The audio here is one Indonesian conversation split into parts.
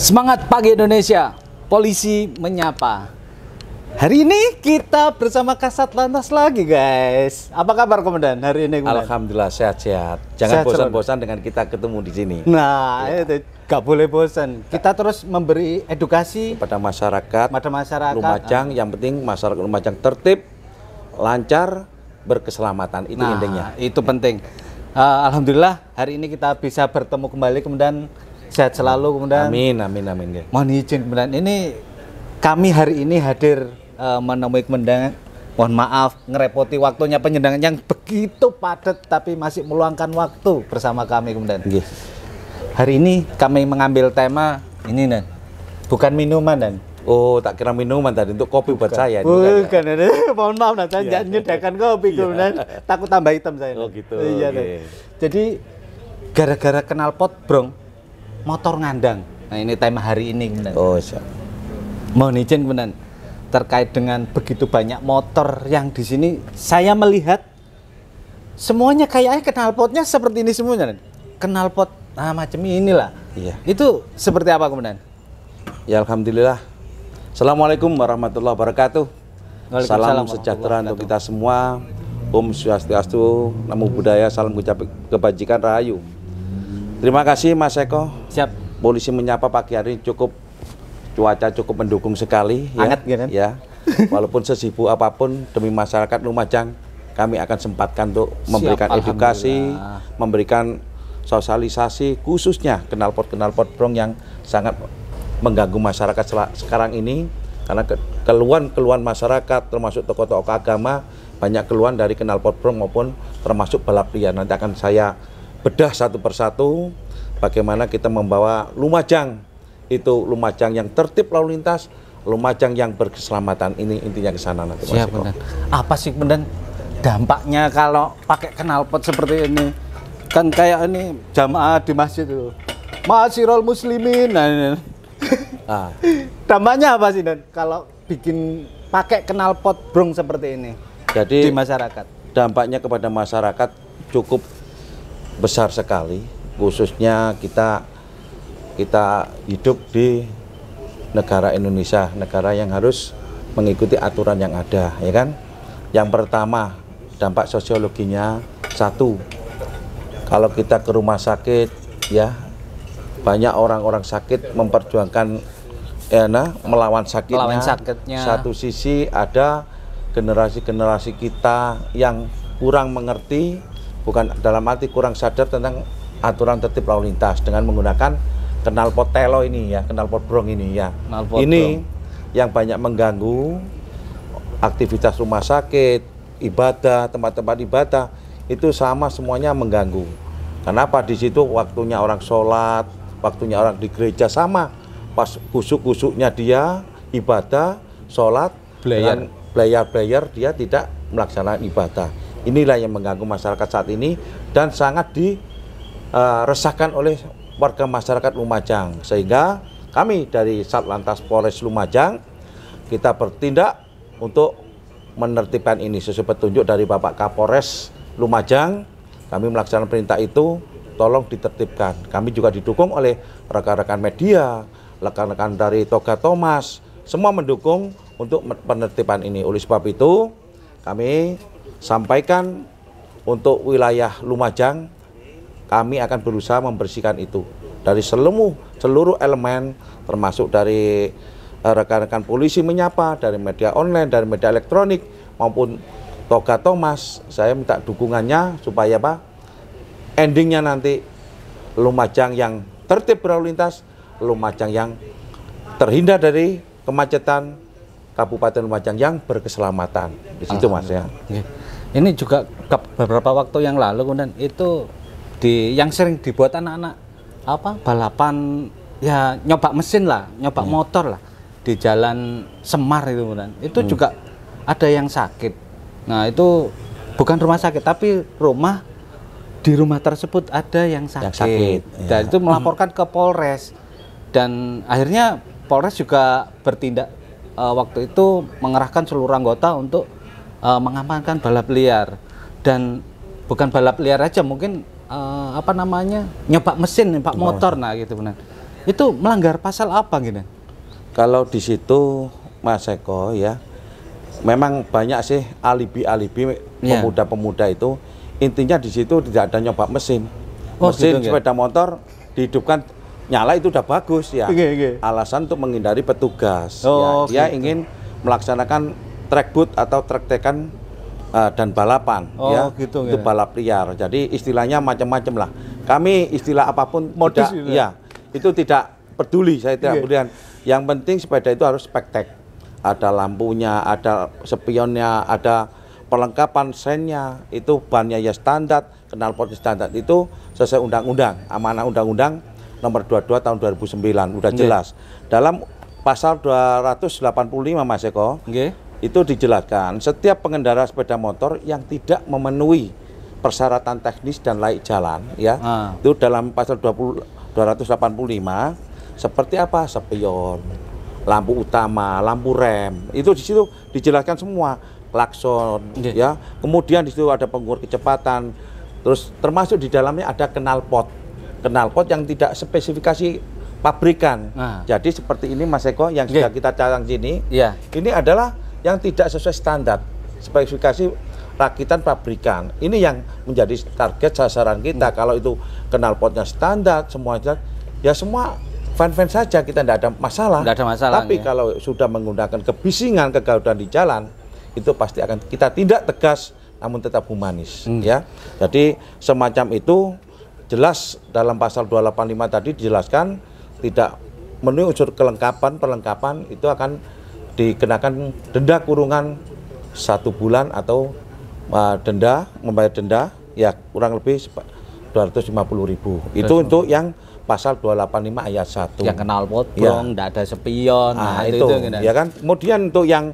Semangat pagi Indonesia, polisi menyapa. Hari ini kita bersama Kasat Lantas lagi, guys. Apa kabar, Komandan, hari ini, Komandan? Alhamdulillah sehat-sehat. Jangan bosan-bosan dengan kita ketemu di sini. Nah, itu gak boleh bosan. Kita terus memberi edukasi Pada masyarakat Lumajang. Yang penting masyarakat Lumajang tertib, lancar, berkeselamatan. Itu intinya. Itu penting. Alhamdulillah hari ini kita bisa bertemu kembali, kemudian sehat selalu, kemudian. Amin. Mohon izin, kemudian ini kami hari ini hadir menemui kemendangan. Mohon maaf ngerepoti waktunya penyedangan yang begitu padat, tapi masih meluangkan waktu bersama kami, kemudian. Hari ini kami mengambil tema ini, Dan. Bukan minuman, Dan. Oh, tak kira minuman tadi, untuk kopi buat saya. Bukan, mohon maaf, nah, saya nyediakan kopi, kemudian takut tambah hitam saya. Oh gitu. Iya, jadi gara-gara knalpot brong, motor ngandang. Nah, ini tema hari ini, kemudian. Oh, siap. Mohon izin, kemudian, terkait dengan begitu banyak motor yang di sini, saya melihat semuanya kayaknya knalpotnya seperti ini semuanya, Dan. Knalpot macam inilah. Iya. Itu seperti apa, kemudian? Ya, alhamdulillah. Assalamualaikum warahmatullahi wabarakatuh. Salam sejahtera untuk kita semua. Om Swastiastu, Namo Buddhaya, salam kebajikan, rahayu. Terima kasih, Mas Eko. Siap. Polisi menyapa pagi hari ini cuaca cukup mendukung sekali. Hangat, kan? Ya. Walaupun sesibuk apapun demi masyarakat Lumajang, kami akan sempatkan untuk memberikan edukasi, memberikan sosialisasi, khususnya knalpot brong yang sangat mengganggu masyarakat sekarang ini, karena keluhan masyarakat termasuk tokoh-tokoh agama banyak keluhan dari knalpot brong maupun termasuk balap liar. Nanti akan saya bedah satu persatu bagaimana kita membawa Lumajang itu Lumajang yang tertib lalu lintas, Lumajang yang berkeselamatan. Ini intinya ke sana nanti. Siap, Mas. Apa sih, kemudian dampaknya kalau pakai knalpot seperti ini? Kan kayak ini jamaah di masjid itu, Ma'asyiral muslimin. Nah, ini. Dampaknya apa sih, Dan, kalau bikin pakai knalpot brong seperti ini? Jadi di masyarakat, dampaknya kepada masyarakat cukup besar sekali, khususnya kita hidup di negara Indonesia, negara yang harus mengikuti aturan yang ada, ya kan? Yang pertama, dampak sosiologinya, satu, kalau kita ke rumah sakit, ya banyak orang-orang sakit memperjuangkan melawan sakitnya. Satu sisi ada generasi-generasi kita yang kurang mengerti, bukan dalam arti kurang sadar tentang aturan tertib lalu lintas dengan menggunakan knalpot telo ini, ya, knalpot brong ini, ya. Ini yang banyak mengganggu aktivitas rumah sakit, ibadah, tempat-tempat ibadah, itu sama semuanya mengganggu. Kenapa? Di situ waktunya orang sholat, waktunya orang di gereja sama, pas kusuk-kusuknya dia ibadah, sholat, belayar dia tidak melaksanakan ibadah. Inilah yang mengganggu masyarakat saat ini dan sangat diresahkan oleh warga masyarakat Lumajang. Sehingga kami dari Satlantas Polres Lumajang, kita bertindak untuk menertibkan ini sesuai petunjuk dari Bapak Kapolres Lumajang. Kami melaksanakan perintah itu, tolong ditertibkan. Kami juga didukung oleh rekan-rekan media, rekan-rekan dari Toga Thomas, semua mendukung untuk penertiban ini. Oleh sebab itu, kami sampaikan untuk wilayah Lumajang, kami akan berusaha membersihkan itu dari seluruh elemen, termasuk dari rekan-rekan polisi menyapa, dari media online, dari media elektronik, maupun Toga Thomas. Saya minta dukungannya supaya endingnya nanti Lumajang yang tertib berlalu lintas, Lumajang yang terhindar dari kemacetan, Kabupaten Lumajang yang berkeselamatan. Di situ, Mas, ya. Ini juga beberapa waktu yang lalu, kemudian itu yang sering dibuat anak-anak balapan, ya, nyoba mesin lah, nyoba motor lah di Jalan Semar itu, kemudian itu juga ada yang sakit. Nah, itu bukan rumah sakit, tapi di rumah tersebut ada yang sakit. Dan itu melaporkan ke Polres, dan akhirnya Polres juga bertindak waktu itu mengerahkan seluruh anggota untuk mengamankan balap liar. Dan bukan balap liar aja, mungkin nyoba mesin, nyoba motor, nah gitu, benar. Itu melanggar pasal apa gitu? Kalau di situ Mas Eko ya, memang banyak sih alibi-alibi Iya. pemuda-pemuda itu. Intinya di situ tidak ada nyoba mesin. Oh, Mesin gitu, sepeda motor dihidupkan nyala itu udah bagus ya. Oke. Alasan untuk menghindari petugas. Oh, Ya, dia gitu. ingin melaksanakan track boot atau trek-trekan dan balapan Oh, ya. gitu, Itu ya. balap liar. Jadi istilahnya macam-macam lah. Kami istilah apapun Modus tidak, itu. ya, itu tidak peduli, saya tidak Oke. peduli. Yang penting sepeda itu harus spektek. Ada lampunya, ada spionnya, ada perlengkapan sennya, itu bannya ya standar, knalpot standar, itu sesuai undang-undang, amanah undang-undang nomor 22 tahun 2009, udah Oke. jelas. Dalam pasal 285 Mas Eko, Nggih. itu dijelaskan setiap pengendara sepeda motor yang tidak memenuhi persyaratan teknis dan layak jalan ya. Itu dalam pasal 285 seperti apa? Spion, lampu utama, lampu rem. Itu di situ dijelaskan semua, klakson ya. Kemudian di situ ada pengukur kecepatan. Terus termasuk di dalamnya ada knalpot. Knalpot yang tidak spesifikasi pabrikan. Jadi seperti ini Mas Eko yang sudah kita carang sini. Iya. Ini adalah yang tidak sesuai standar spesifikasi rakitan pabrikan. Ini yang menjadi target sasaran kita. Kalau itu knalpotnya standar, semua ya semua fine-fine saja, kita tidak ada masalah. Tidak ada masalah. Tapi kalau sudah menggunakan kebisingan, kegaudan di jalan, itu pasti akan kita tindak tegas, namun tetap humanis. Ya, jadi semacam itu jelas dalam pasal 285 tadi dijelaskan tidak memenuhi unsur perlengkapan itu akan dikenakan denda kurungan 1 bulan atau membayar denda ya kurang lebih 250.000. Itu untuk yang pasal 285 ayat 1. Yang knalpot blong, tidak ada spion. Itu ya kan. Kemudian untuk yang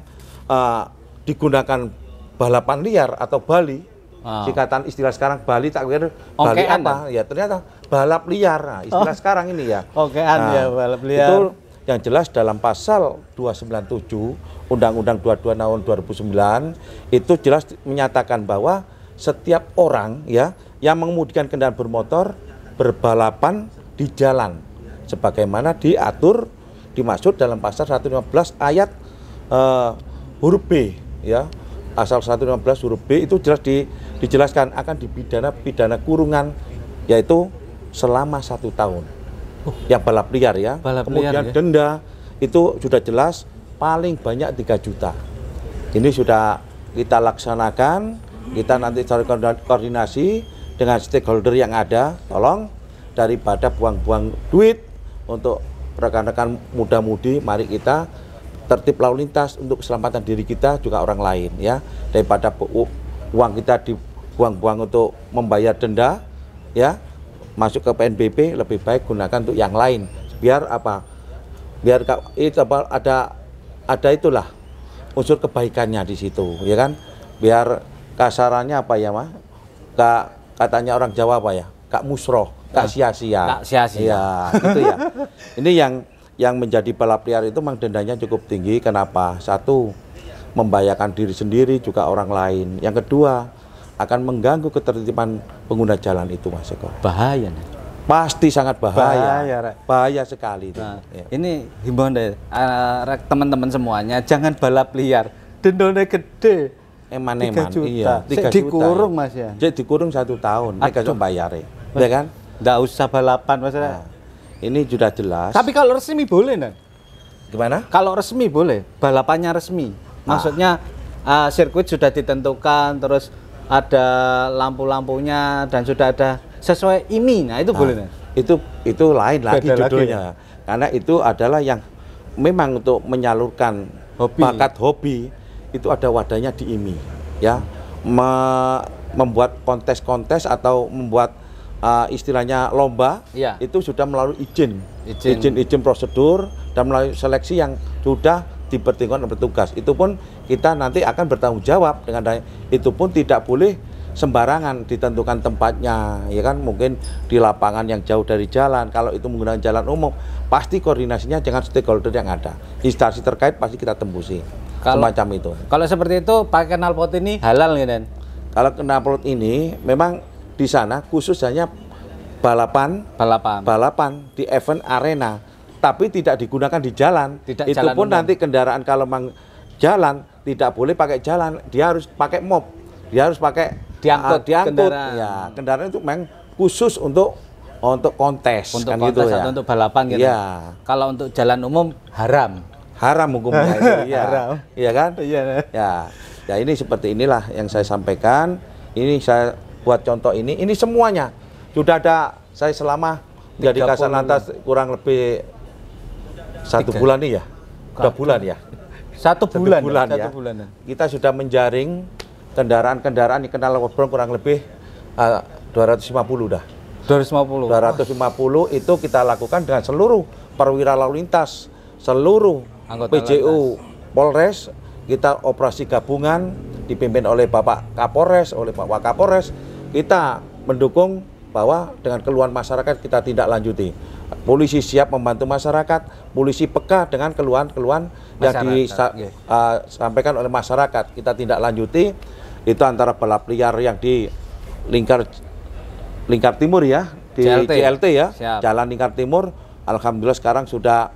digunakan balapan liar atau Bali, singkatan istilah sekarang Bali, tak kira Bali apa? Ya ternyata balap liar. Nah, istilah sekarang ini ya. Ya balap liar. Itu yang jelas dalam pasal 297 Undang-Undang 22 tahun 2009 itu jelas menyatakan bahwa setiap orang ya yang mengemudikan kendaraan bermotor berbalapan di jalan sebagaimana diatur dimaksud dalam pasal 115 ayat huruf B ya. Pasal 115 huruf B itu jelas dijelaskan akan pidana kurungan yaitu selama 1 tahun. Yang balap liar ya. Kemudian liar, denda itu sudah jelas paling banyak 3 juta. Ini sudah kita laksanakan, kita nanti cari koordinasi dengan stakeholder yang ada. Tolong daripada buang-buang duit untuk rekan-rekan muda-mudi, mari kita tertib lalu lintas untuk keselamatan diri kita juga orang lain ya. Daripada uang kita dibuang-buang untuk membayar denda ya, masuk ke PNBP, lebih baik gunakan untuk yang lain. Biar apa? Biar itu apa, ada itulah unsur kebaikannya di situ, ya kan? Biar kasarannya apa ya, Mas? Katanya orang Jawa apa ya? Kak musroh, kak sia-sia. Kak sia-sia. Ya, itu ya. Ini yang menjadi balap liar itu memang dendanya cukup tinggi. Kenapa? Satu, membahayakan diri sendiri juga orang lain. Yang kedua, akan mengganggu ketertiban pengguna jalan itu, Mas Eko. Bahaya. Pasti sangat bahaya. Bahaya sekali itu. Nah, ini himbauan dari teman-teman semuanya, jangan balap liar. Dendanya gede. 3 juta. Iya, 3 juta. Dikurung Mas ya. Jadi dikurung 1 tahun. Ini kan bayar ya kan? Nggak usah balapan Mas. Nah, ini sudah jelas. Tapi kalau resmi boleh, Nan? Gimana? Kalau resmi boleh, balapannya resmi. Maksudnya sirkuit sudah ditentukan, terus ada lampu-lampunya dan sudah ada sesuai IMI. Nah, itu boleh, Nan? Itu lain lagi judulnya. Karena itu adalah yang memang untuk menyalurkan bakat hobi. Itu ada wadahnya di IMI ya, membuat kontes-kontes atau membuat istilahnya lomba ya. Itu sudah melalui izin prosedur dan melalui seleksi yang sudah dipertimbangkan oleh petugas. Itu pun kita nanti akan bertanggung jawab dengan itu pun tidak boleh sembarangan ditentukan tempatnya ya kan, mungkin di lapangan yang jauh dari jalan. Kalau itu menggunakan jalan umum pasti koordinasinya dengan stakeholder yang ada, instansi terkait pasti kita tembusi. Semacam itu. Kalau seperti itu pakai knalpot ini halal nggak, Dan? Kalau knalpot ini memang di sana khusus hanya balapan di event arena, tapi tidak digunakan di jalan. Tidak itu jalan pun umum. nanti kendaraan kalau memang jalan tidak boleh pakai jalan, dia harus pakai mop, dia harus pakai Diangkut kendaraan. Ya, kendaraan itu memang khusus untuk kontes, Untuk kan kontes gitu ya. atau untuk balapan gitu. Iya. Kalau untuk jalan umum haram. Haram hukumnya itu, ya. Haram. Iya kan? Iya. Ya. Ya ini seperti inilah yang saya sampaikan. Ini saya buat contoh ini semuanya sudah ada. Saya selama jadi 30. Kasat Lantas kurang lebih 1 bulan nih ya. 2 bulan ya. 1 bulan. 1 bulan 1 ya. bulanan. Kita sudah menjaring kendaraan-kendaraan yang kenal potbrong kurang lebih 250 dah. 250. 250 itu kita lakukan dengan seluruh perwira lalu lintas, seluruh Anggota PJU Polres, kita operasi gabungan dipimpin oleh Bapak Kapolres, oleh Pak Wakapolres. Kita mendukung bahwa dengan keluhan masyarakat kita tindak lanjuti. Polisi siap membantu masyarakat, polisi peka dengan keluhan-keluhan yang disampaikan oleh masyarakat. Kita tindak lanjuti. Itu antara balap liar yang di lingkar timur ya, di JLT ya. Siap. Jalan lingkar timur, alhamdulillah sekarang sudah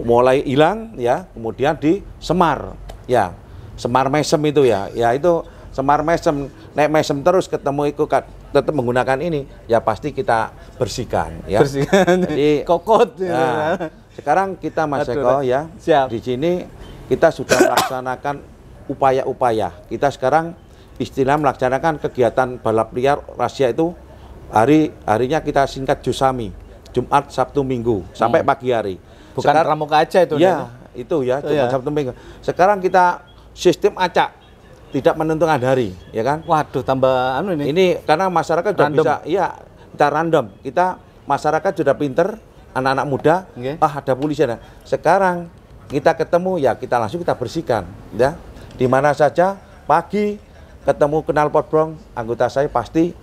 mulai hilang ya. Kemudian di Semar ya, Semar Mesem itu ya, itu Semar Mesem, naik Mesem terus ketemu itu tetap menggunakan ini, ya pasti kita bersihkan ya. Bersihkan. Jadi kokot. Nah, sekarang kita Mas Eko ya, siap. Di sini kita sudah melaksanakan upaya-upaya. Kita sekarang istilah melaksanakan kegiatan balap liar rahasia itu harinya kita singkat Jusami, Jumat, Sabtu, Minggu sampai pagi hari. Bukan sekarang, pramuka aja itu. Ya, itu ya, Jumat, ya. Sabtu, Minggu. Sekarang kita sistem acak, tidak menentukan hari, ya kan? Waduh, tambah anu ini. Ini karena masyarakat sudah Random. bisa, iya, kita random. Masyarakat sudah pinter, anak-anak muda, Okay. ada polisi ada. Sekarang kita ketemu, ya kita langsung kita bersihkan, ya. Di mana saja pagi ketemu kenal potbrong, anggota saya pasti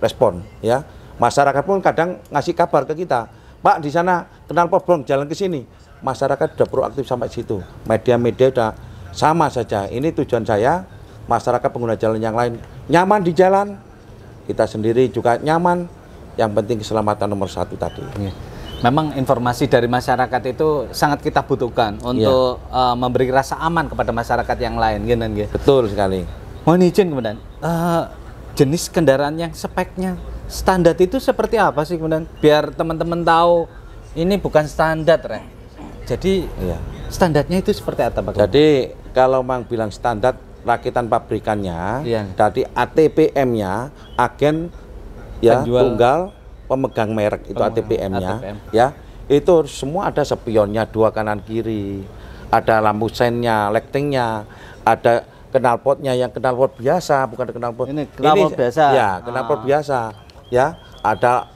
respon, ya. Masyarakat pun kadang ngasih kabar ke kita, Pak di sana kenal potbrong jalan ke sini. Masyarakat sudah proaktif sampai situ. Media-media sudah sama saja. Ini tujuan saya, masyarakat pengguna jalan yang lain nyaman di jalan, kita sendiri juga nyaman. Yang penting keselamatan nomor 1 tadi. Memang informasi dari masyarakat itu sangat kita butuhkan untuk memberi rasa aman kepada masyarakat yang lain, gitu. Betul sekali. Mohon izin kemudian, jenis kendaraan yang speknya standar itu seperti apa sih kemudian? Biar teman-teman tahu ini bukan standar, Rek. Jadi standarnya itu seperti apa, Pak? Jadi kalau Mang bilang standar rakitan pabrikannya, dari ATPM-nya, agen ya penjual, tunggal pemegang merek itu ATPM-nya, ya itu semua ada spionnya 2 kanan kiri, ada lampu sennya, lightingnya, ada knalpotnya yang knalpot biasa, bukan knalpot ini knalpot biasa. Ya, knalpot biasa, ya ada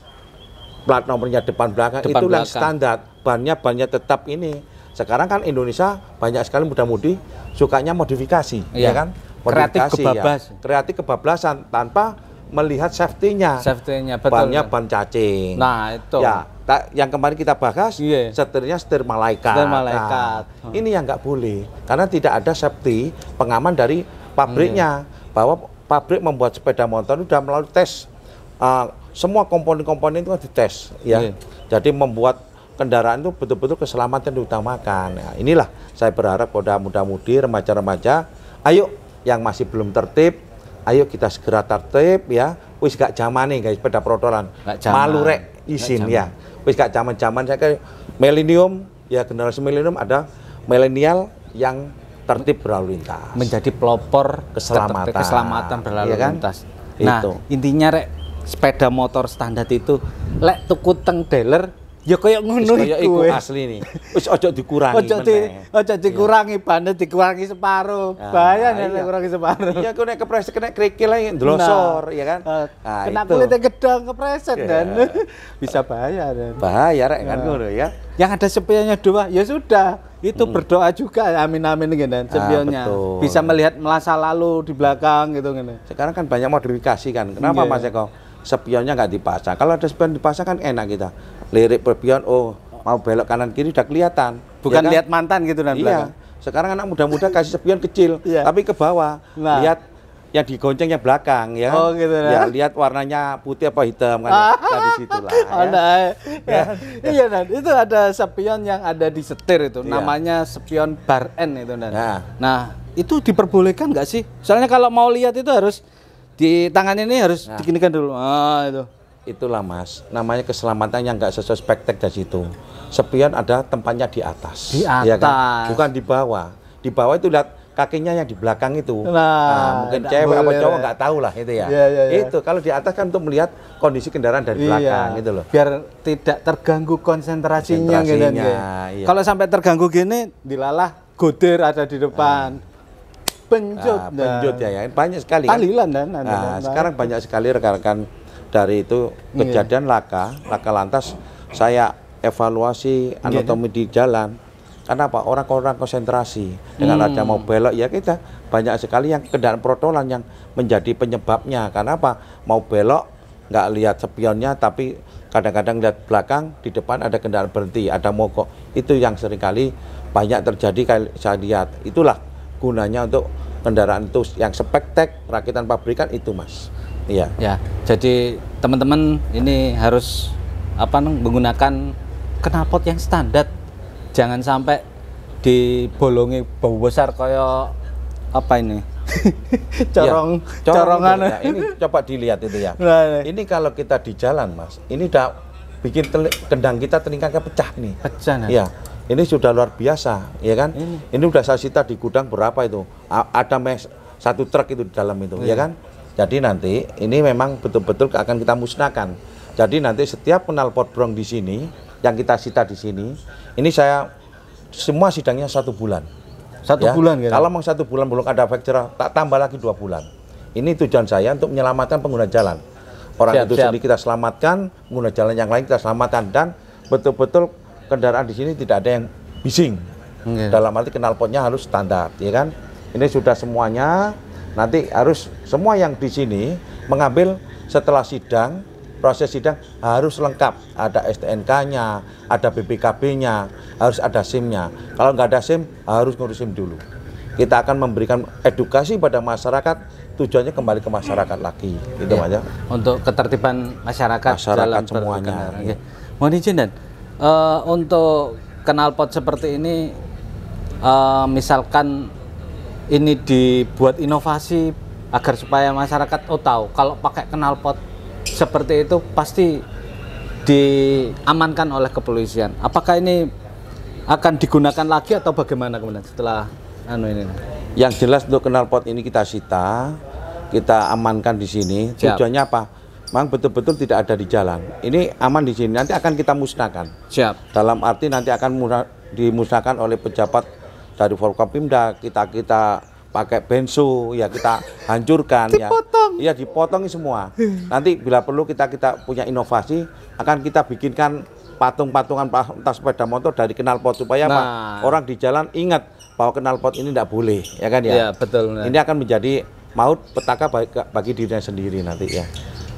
plat nomornya depan belakang, itu yang standar. Bannya tetap ini. Sekarang kan Indonesia banyak sekali muda-mudi sukanya modifikasi, ya kan? Modifikasi, kreatif kebablasan tanpa melihat safety-nya. Betul. Bannya ban cacing. Nah, itu. Ya, yang kemarin kita bahas, setirnya setir malaikat. Nah, ini yang nggak boleh, karena tidak ada safety pengaman dari pabriknya. Bahwa pabrik membuat sepeda motor itu sudah melalui tes. Semua komponen-komponen itu dites, ya. Jadi membuat kendaraan itu betul-betul keselamatan diutamakan. Nah, inilah saya berharap pada muda-mudi, remaja-remaja, ayo yang masih belum tertib, ayo kita segera tertib ya. Wis gak zamane guys sepeda protolan. Malu rek izin ya. Wis gak zaman-zaman saya kayak milenium ya, generasi milenium ada milenial yang tertib berlalu lintas. Menjadi pelopor keselamatan berlalu lintas. Nah, intinya rek sepeda motor standar itu lek tuku teng dealer ya kayak ngono iku asli nih. Wis ojo dikurangi. Ojo dikurangi bannya dikurangi separuh. Bahaya nek dikurangi separuh. Iya kok nek kepreset kena krikil ae ndlosor ya kan. Nah, kena kulitnya gedang kepreset dan bisa bahaya dan. Bahaya rek kan ngono ya. Yang ada spionnya 2 ya sudah. Itu berdoa juga amin-amin gitu dan spionnya. Bisa melihat masa lalu di belakang gitu kan. Sekarang kan banyak modifikasi kan. Kenapa Mas Eko? Spionnya nggak dipasang. Kalau ada spion dipasang kan enak kita. Lirik perpion, mau belok kanan kiri udah kelihatan. Bukan ya kan? Lihat mantan gitu dan belakang. Sekarang anak muda-muda kasih spion kecil, tapi ke bawah. Lihat yang digonceng yang belakang ya. Oh gitu ya. Lihat warnanya putih apa hitam kan. Dari situlah. Ya. Iya Dan, itu ada spion yang ada di setir itu, namanya spion bar N itu Dan. Nah, itu diperbolehkan nggak sih? Soalnya kalau mau lihat itu harus di tangan ini harus diginikan dulu. Itu. Itulah Mas, namanya keselamatan yang nggak sesuai spektek dari situ. Spion ada tempatnya di atas. Di atas. Ya kan? Bukan di bawah. Di bawah itu lihat kakinya yang di belakang itu. Nah mungkin cewek apa cowok nggak tahu lah itu ya. Itu kalau di atas kan untuk melihat kondisi kendaraan dari belakang gitu loh. Biar tidak terganggu konsentrasinya gitu kan. Kalau sampai terganggu gini, dilalah goder ada di depan. Penjut ya. Banyak sekali tahlilan kan. Sekarang banyak sekali rekan-rekan dari itu kejadian laka lantas saya evaluasi anatomi di jalan. Kenapa? Orang-orang konsentrasi dengan ada mau belok ya kita banyak sekali yang kendaraan protolan yang menjadi penyebabnya. Karena apa? Mau belok nggak lihat spionnya tapi kadang-kadang lihat belakang di depan ada kendaraan berhenti, ada mogok. Itu yang seringkali banyak terjadi kayak saya lihat. Itulah gunanya untuk kendaraan itu yang spektek rakitan pabrikan itu Mas. Iya. Ya, jadi teman-teman ini harus menggunakan knalpot yang standar. Jangan sampai dibolongi bau besar kayak apa ini? Corongan. Ya, ini coba dilihat itu ya. Ini kalau kita di jalan Mas, ini udah bikin kendang kita telingkangnya pecah nih. Pecah. Iya. Ini sudah luar biasa, ya kan? Ini udah saya sita di gudang berapa itu? Ada satu truk itu di dalam itu, ya kan? Jadi nanti ini memang betul-betul akan kita musnahkan. Jadi nanti setiap knalpot brong di sini yang kita sita di sini, ini saya semua sidangnya 1 bulan. 1 bulan gitu. Kalau memang 1 bulan belum ada efek jerah, tak tambah lagi 2 bulan. Ini tujuan saya untuk menyelamatkan pengguna jalan. Orang itu sendiri kita selamatkan, pengguna jalan yang lain kita selamatkan dan betul-betul kendaraan di sini tidak ada yang bising. Dalam arti knalpotnya harus standar, ya kan? Ini sudah semuanya. Nanti harus semua yang di sini mengambil setelah sidang, proses sidang harus lengkap. Ada STNK-nya, ada BPKB-nya, harus ada SIM-nya. Kalau nggak ada SIM, harus ngurus SIM dulu. Kita akan memberikan edukasi pada masyarakat, tujuannya kembali ke masyarakat lagi. Gitu aja. Untuk ketertiban masyarakat dalam semuanya. Mohon izin Dan, untuk knalpot seperti ini, misalkan ini dibuat inovasi agar supaya masyarakat tahu kalau pakai knalpot seperti itu pasti diamankan oleh kepolisian. Apakah ini akan digunakan lagi atau bagaimana kemudian setelah ini? Yang jelas untuk knalpot ini kita sita, kita amankan di sini. Tujuannya apa? Memang betul-betul tidak ada di jalan. Ini aman di sini. Nanti akan kita musnahkan. Siap. Dalam arti nanti akan dimusnahkan oleh pejabat dari Forkopimda. Kita pakai bensu, ya kita hancurkan. Dipotong. Ya dipotong semua. Nanti bila perlu kita punya inovasi, akan kita bikinkan patung-patungan entah sepeda motor dari knalpot supaya orang di jalan ingat bahwa knalpot ini tidak boleh, ya kan ya? Iya, betul. Ini akan menjadi maut petaka bagi dirinya sendiri nanti ya.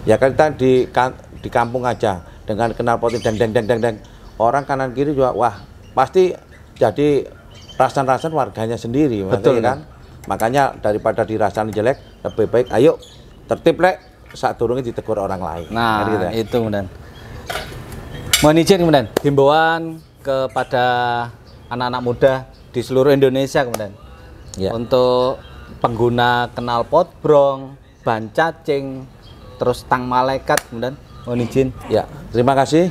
Ya kan kita di kampung aja dengan knalpot ini deng, orang kanan kiri juga wah pasti jadi rasan-rasan warganya sendiri. Betul kan? Makanya daripada dirasain jelek, lebih baik ayo tertib lek saat turunnya ditegur orang lain. Nah, gitu, itu kemudian. Mohon izin kemudian himbauan kepada anak-anak muda di seluruh Indonesia kemudian untuk pengguna knalpot brong, ban cacing, terus tang malaikat kemudian. Mohon izin. Ya, terima kasih.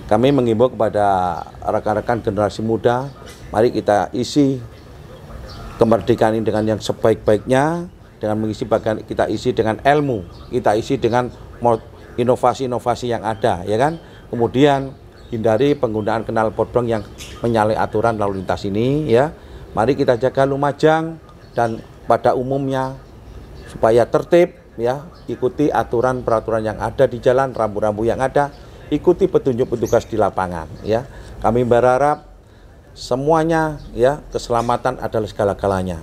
Kami mengimbau kepada rekan-rekan generasi muda, mari kita isi kemerdekaan ini dengan yang sebaik-baiknya, dengan mengisi bagian kita isi dengan ilmu, kita isi dengan inovasi-inovasi yang ada, ya kan? Kemudian hindari penggunaan knalpot brong yang menyalahi aturan lalu lintas ini, ya. Mari kita jaga Lumajang dan pada umumnya supaya tertib, ya. Ikuti aturan peraturan yang ada di jalan, rambu-rambu yang ada. Ikuti petunjuk petugas di lapangan, ya. Kami berharap semuanya, ya, keselamatan adalah segala-galanya.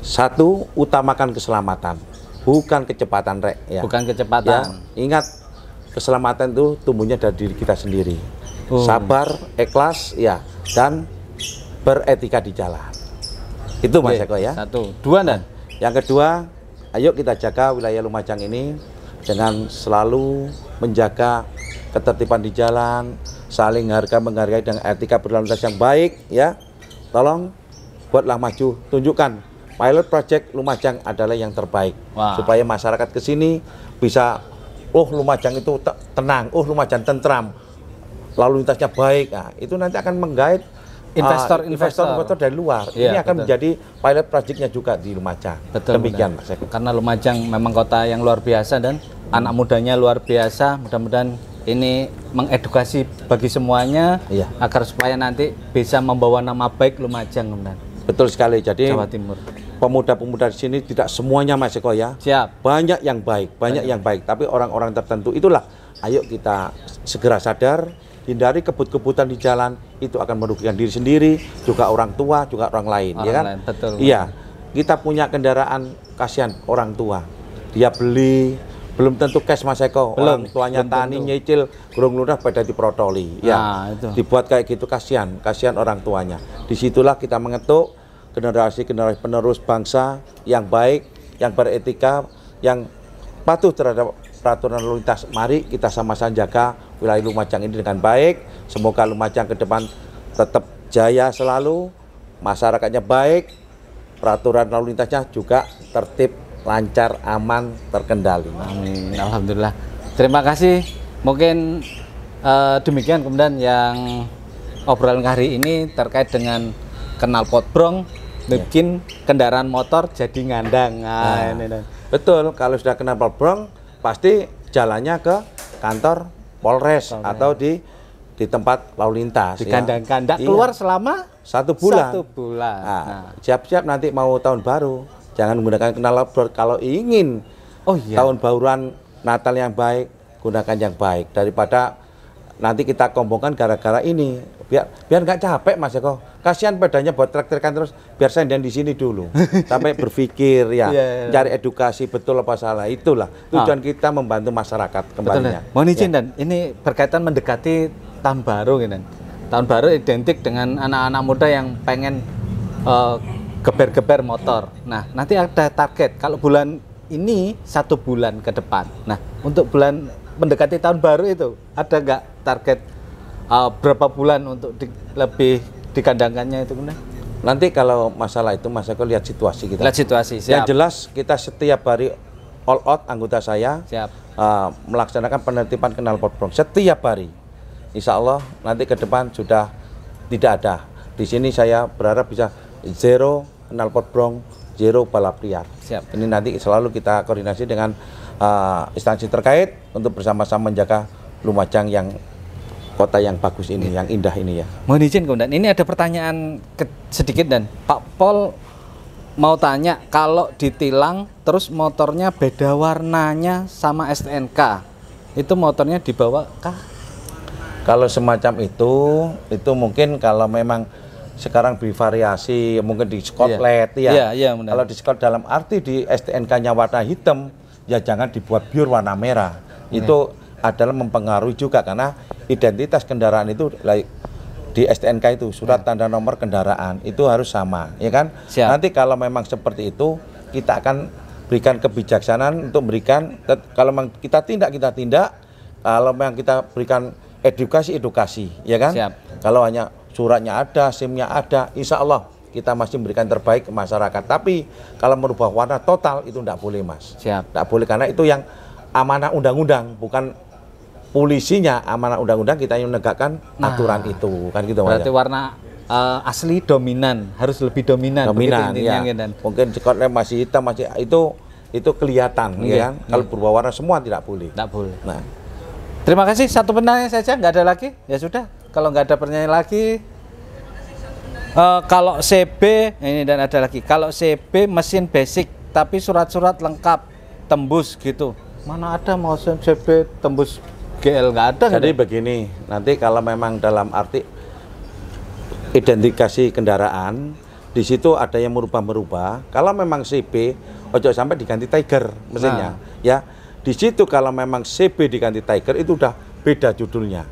Satu, utamakan keselamatan, bukan kecepatan, Rek, ya. Bukan kecepatan. Ya, ingat, keselamatan itu tumbuhnya dari diri kita sendiri. Sabar, ikhlas, ya, dan beretika di jalan. Itu Mas Eko, ya. Satu, dua Dan. Yang kedua, ayo kita jaga wilayah Lumajang ini dengan selalu menjaga ketertiban di jalan, saling menghargai dengan etika berlalu lintas yang baik ya. Tolong buatlah maju, tunjukkan pilot project Lumajang adalah yang terbaik. Wah. Supaya masyarakat ke sini bisa, oh Lumajang itu tenang, oh Lumajang tentram, lalu lintasnya baik. Nah, itu nanti akan menggait investor dari luar. Iya, ini akan betul. menjadi pilot projectnya juga di Lumajang. Betul, demikian betul. Mas Eko. Karena Lumajang memang kota yang luar biasa dan anak mudanya luar biasa. Mudah-mudahan ini mengedukasi bagi semuanya, Iya. agar supaya nanti bisa membawa nama baik Lumajang. Betul sekali. Jadi Jawa Timur. pemuda-pemuda di sini tidak semuanya Mas Eko ya. Siap. Banyak yang baik, banyak yang baik. Tapi orang-orang tertentu itulah, ayo kita segera sadar, hindari kebut-kebutan di jalan, itu akan merugikan diri sendiri, juga orang tua, juga orang lain, Orang ya kan? lain, betul. Iya, kita punya kendaraan, kasihan orang tua, dia beli, belum tentu cash Mas Eko, orang tuanya belum tani tentu. nyicil, gurung ludah pada diprotoli, ya, Nah, itu. dibuat kayak gitu, kasihan orang tuanya. Disitulah kita mengetuk generasi-generasi penerus bangsa yang baik, yang beretika, yang patuh terhadap peraturan lalu lintas. Mari kita sama-sama jaga wilayah Lumajang ini dengan baik. Semoga Lumajang ke depan tetap jaya selalu, masyarakatnya baik, peraturan lalu lintasnya juga tertib, lancar, aman, terkendali. Amin. Alhamdulillah. Terima kasih. Mungkin demikian kemudian yang obrolan hari ini terkait dengan knalpot brong, bikin kendaraan motor jadi ngandang. Nah, ini. Betul, kalau sudah kena brong pasti jalannya ke kantor Polres atau di tempat lalu lintas. Di kandang-kandang Iya. keluar selama 1 bulan. 1 bulan. Nah, siap-siap nanti mau tahun baru. Jangan menggunakan knalpot. Kalau ingin Oh iya. tahun baruan Natal yang baik, gunakan yang baik daripada nanti kita kombongkan gara-gara ini. Biar nggak capek Mas Eko. Kasihan pedanya buat trek-trekan terus, biar saya di sini dulu sampai berpikir ya, cari edukasi betul apa salah. Itulah tujuan kita membantu masyarakat kembalinya. Mohon izin dan ini berkaitan mendekati tahun baru gitu. Tahun baru identik dengan anak-anak muda yang pengen geber-geber motor. Nah, nanti ada target kalau bulan ini 1 bulan ke depan. Nah, untuk bulan mendekati tahun baru itu ada nggak target berapa bulan untuk lebih dikandangkannya itu kemudian? Nanti kalau masalah itu Mas Eko lihat situasi kita. Lihat situasi. Siap. Yang jelas kita setiap hari all out anggota saya Siap. melaksanakan penertiban knalpot brong setiap hari. Insya Allah nanti ke depan sudah tidak ada. Di sini saya berharap bisa zero knalpot brong, zero balap liar. Siap. Ini nanti selalu kita koordinasi dengan instansi terkait untuk bersama-sama menjaga Lumajang yang kota yang bagus ini, yang indah ini ya. Mohon izin kemudian ini ada pertanyaan sedikit dan Pak Pol mau tanya, kalau ditilang terus motornya beda warnanya sama STNK, itu motornya dibawa kah? Kalau semacam itu mungkin kalau memang sekarang bervariasi, mungkin di skotlet ya. Iya, benar. Kalau di skot dalam arti di STNK-nya warna hitam, ya jangan dibuat pure warna merah. Itu adalah mempengaruhi juga karena identitas kendaraan itu di STNK itu surat tanda nomor kendaraan itu harus sama, ya kan? Siap. Nanti kalau memang seperti itu kita akan berikan kebijaksanaan untuk berikan, kalau memang kita tindak, kalau memang kita berikan edukasi, ya kan? Siap. Kalau hanya suratnya ada, SIM-nya ada, insya Allah kita masih memberikan terbaik ke masyarakat. Tapi kalau merubah warna total itu tidak boleh Mas. Siap. Tidak boleh karena itu yang amanah undang-undang, bukan polisinya. Amanah undang-undang kita yang menegakkan aturan itu, kan gitu Mas. Berarti warna asli dominan, harus lebih dominan. Dominan begitu intinya, ya. Dan Mungkin skotnya masih hitam, masih itu kelihatan, ya kan? Kalau berubah warna semua tidak boleh. tidak boleh. Nah, Terima kasih, satu pertanyaan saja, nggak ada lagi? Ya sudah, kalau nggak ada pertanyaan lagi, kalau CB, ini dan ada lagi, kalau CB mesin basic, tapi surat-surat lengkap, tembus gitu, mana ada mau CB tembus GL, nggak ada. jadi begini, nanti kalau memang dalam arti identifikasi kendaraan, di situ ada yang merubah-merubah. Kalau memang CB, ojo sampai diganti Tiger mesinnya, ya. Di situ kalau memang CB diganti Tiger itu udah beda judulnya,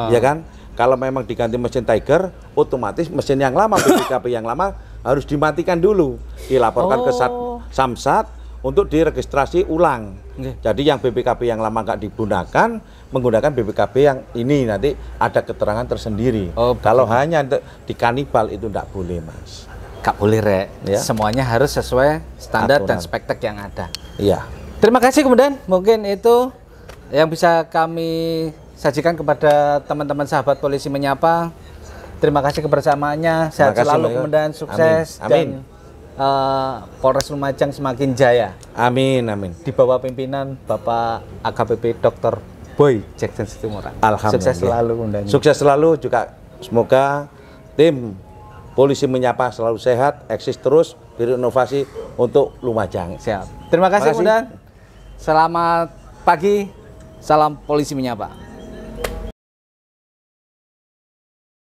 ya kan? Kalau memang diganti mesin Tiger, otomatis mesin yang lama, BPKB yang lama harus dimatikan dulu, dilaporkan ke Samsat untuk diregistrasi ulang. Nggih. Jadi yang BPKB yang lama nggak digunakan, menggunakan BPKB yang ini nanti ada keterangan tersendiri. Oh, kalau hanya di kanibal itu nggak boleh, Mas. Gak boleh, Rek. Ya. Semuanya harus sesuai standar dan Aturan. spektek yang ada. Iya. Terima kasih kemudian, mungkin itu yang bisa kami sajikan kepada teman-teman sahabat Polisi Menyapa. Terima kasih kebersamaannya, sehat Terima kasih, selalu Mayor. kemudian sukses Amin. dan Polres Lumajang semakin jaya Amin, amin. di bawah pimpinan Bapak AKBP Dr. Boy Jackson Situmorang. Alhamdulillah. Sukses selalu kemudian. Sukses selalu juga, semoga tim Polisi Menyapa selalu sehat, eksis terus, berinovasi untuk Lumajang. Siap. Terima kasih Makasih. kemudian. Selamat pagi. Salam Polisi Menyapa.